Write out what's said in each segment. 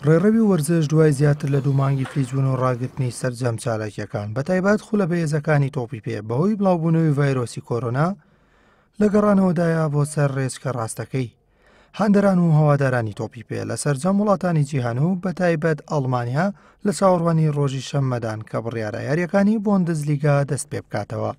ڕێڕەوی وەرزش دوای زیاتر لە 2 مانگی فلیجبوون و ڕاگررتنی سەرجەم چالاکیەکان بە تایبەت خولە بەهێزەکانی تۆپی پێ بەهۆی بڵاوبوونەوەی ڤایرۆسی کۆرۆنا لە گەڕانەوەدایە بۆ سەر ڕێچکە ڕاستەکەی. هاندەران و هەوادارانی تۆپی پێ لە سەرجەم وڵاتانی جیهان و بە تایبەت ئەڵمانیا لە چاوەڕوانی ڕۆژی شەممەدان کە بڕیارە یاریەکانی بۆندزلیگا دەست پێ بکاتەوە.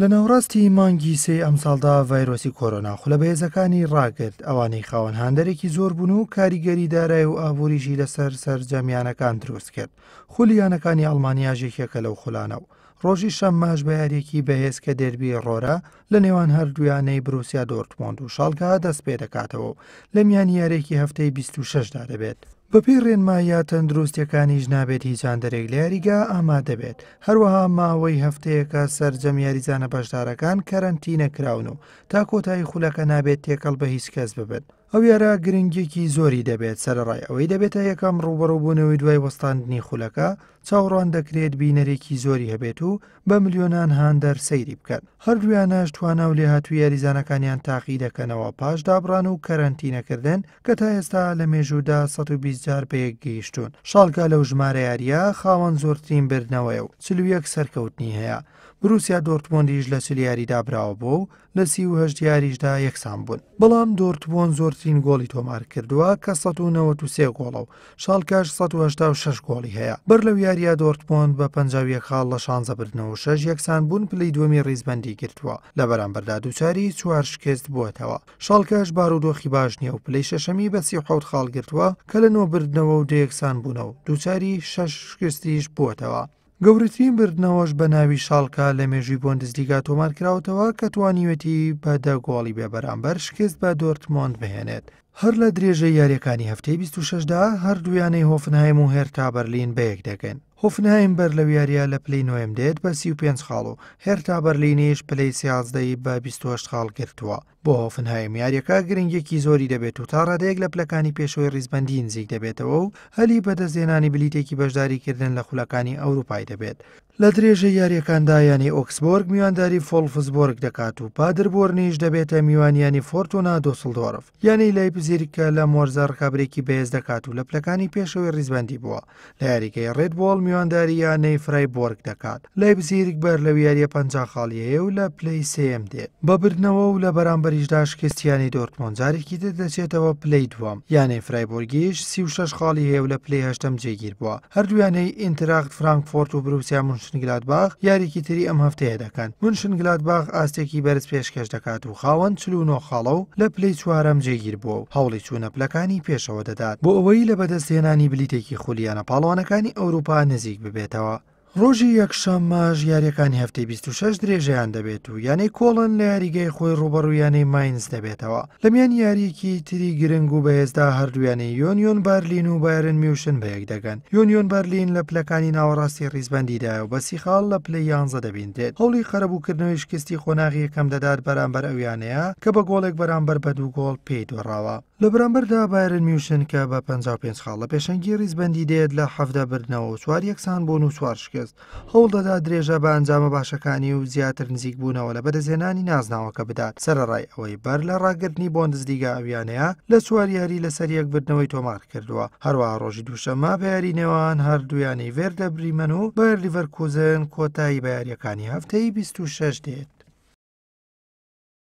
لە ناوڕاستی مانگی سێ ئەمساڵدا ڤایرۆسی کۆرۆنا خولە بەهێزەکانی ڕاگرت ئەوانەی خاوەن هاندەرێکی زۆر بوون و کاریگەری دارای و ئابووریشی لەسەر سەرجەمیانەکان دروست کرد. خولیانەکانی ئەڵمانیا ژێکێکە لەو خولانە و ڕۆژی شەمماش بە یاریەکی بەهێز کە دەربی ڕۆرە لە نێوان هەردوویانەی بروسیا دۆرتمۆند و شالکە دەست پێ دەکاتەوە و لە میانی یاریەکی هەفتەی 26دا دەبێت. بەپێی ڕێنمایە تەندروستیەکانیش نابێت هیچ هاندەرێک لە یاریگا ئامادە بێت. هەروەها ماوەی هەفتەیەکە سەرجەم یاریزانە بەشدارەکان کەرەنتینە کراون و تا کۆتایی خولەکە نابێت تێکەڵ بە هیچ کەس ببێت. ئەو یارە گرنگێکی زۆری دەبێت سەرڕای ئەوەی دەبێتە یەکەم ڕوبەڕووبوونەوەی دوای وەستاندنی خولەکە چاوەڕوان دەکرێت بینەرێکی زۆری هەبێت و بە ملیۆنان هاندەر سەیری بکەن. هەردوویانەش توانە و لێهاتووی یاریزانەکانیان تاقی دەکەنەوە پاش دابڕان و کەرەنتینەکردن کە تا ئێستا لە مێژوودا 120 جار پێیەک گەیشتون. شالکە لەو ژمارە یاریە خاوەن زۆرترین بردنەوەیە و 41 سەرکەوتنی هەیە. بروسیا دۆرتمۆندیش لە 40 یاری دابراوە بۆ و لە 38 یاریشدا یەکسان بوون. بەڵام دۆرتمۆند زۆرترین گۆڵی تۆمار کردووە کە 193 گۆڵە و شالکەش 186 گۆڵی هەیە. بەر لەو یاریە دۆرتمۆند بە 51 خاڵ لە 16 بردنەوە و 6 یەکسان بوون پلەی دووەمی ڕیزبەندی گرتووە لە بەرامبەردا دووچاری 4 شکست بووەتەوە. شالکەش بارودۆخی باش نییە و پلەی شەشەمی بە 37 خاڵ گرتووە کە لە 9 بردنەوە و 2 یەکسان بوونەوە دووچاری 6 شکستیش بووەتەوە. گەورەترین بردنەوەش بە ناوی شالکە لە مێژووی بۆندزلیگا تۆمار کراوەتەوە کە توانیوێتی بە 10 گۆڵی بێبەرامبەر شکست بە دۆرتمۆند بهێنێت. هەر لە درێژەی یاریەکانی هەفتەی 26دا هەردوویانەی هۆفنهایم و هێرتا بەرلین بەیەک دەگەن. هۆفنهایم بەر لەو یاریە لە پلەی نۆیم دێت بە 35 خاڵ و هێرتا بەرلینیش پلەی 13 بە 28 خاڵ گرتووە. بۆ هۆفنهایم یاریەکە گرنگێکی زۆری دەبێت و تا ڕادەیەک لە پلەکانی پێشەوەی ڕیزبەندی نزیک دەبێتەوە و هەلی بەدەستهێنانی بلیتێکی بەشداریکردن لە خولەکانی ئەوروپای دەبێت. لە درێژەی یاریەکاندا یانی ئۆکسبۆرگ میوانداری فۆلفسبۆرگ دەکات و پادربۆرنیش دەبێتە میوانیانی فۆرتۆنا دۆسڵدۆرف. یانی لایپزیگ کە لە مۆرزە ڕکابرێکی بەهێز دەکات و لە پلەکانی پێشەوەی ڕیزبەندی بووە. لە یاریگەی ڕێدبۆڵ میوانداری یانەی فرایبۆرگ دەکات. لایپزیگ بەر لەو یاریە 50 خاڵیەیە و لە پلەی سێم دێت. بە بردنەوە و لە بەرامبەریشدا شکستیانی دۆرتمۆند جارێکی تر دەچێتەوە پلەی دووەم. یانەی فرایبۆرگیش 36 خاڵی هەیە و لە پلەی هەشتەم جێگیر بووە. هەردوویانەی ئینتراخت فرانکفۆرت و بروسیا مونشنگلادباخ یاریکی تری ئەم هەفتەیە دەکەن. مونشنگلادباخ ئاستێکی بەرز پێشکەش دەکات و خاوەن 49 خاڵە و لە پلەی چوارەم جێگیر بووە و هەوڵی چوونە پلەکانی پێشەوە دەدات بۆ ئەوەی لە بەدەستهێنانی بلیتێکی خولیانە پاڵەوانەکانی ئەوروپا نزیک ببێتەوە. ڕۆژی یەکشەمماژ یاریەکانی هەفتەی 26 درێژەیان دەبێت و یانەی کۆڵن لە یاریگەی خۆی ڕوبەڕوویانەی ماینز دەبێتەوە. لە میان یاریەکی تری گرنگ و بەهێزدا هەردوویانەی یۆنیۆن بارلین و بایرن میوشن بەیەک دەگەن. یۆنیۆن بارلین لە پلەکانی ناوەڕاستی ڕیزبەندیدایە و بە 30 خاڵ لە پلەی 11 دەبینرێت. هەوڵی خەرەبووکردنەوەی شکستی خۆناغی یەکەم دەدات بەرامبەر ئەویانەیە کە بە گۆڵێک بەرامبەر بە 2 گۆڵ پێی دۆڕاوە. لە بەرامبەردا بایرن میوشن کە بە 55 خاڵ لە پێشەنگی ڕیزبەندی دێت لە 17 بردنەوە و 4 یەکسان بوون و 4 شکست. هەوڵ دەدا درێژە بە ئەنجامە باشەکانی و زیاتر نزیک بوونەوە لە بەدەستهێنانی نازناوەکە بدات. سەرەڕای ئەوەی بەر لە ڕاگررتنی بۆندزلیگا ئەویانەیە لە 4 یاری لەسەر یەک بردنەوەی تۆمار کردووە. هەروەها ڕۆژی دووشەممە بە یاری نێوان هەردوویانەی ڤێردە بریمەن و بایر لیڤەرکوزن کۆتایی بە یاریەکانی هەفتەی 26 دێت.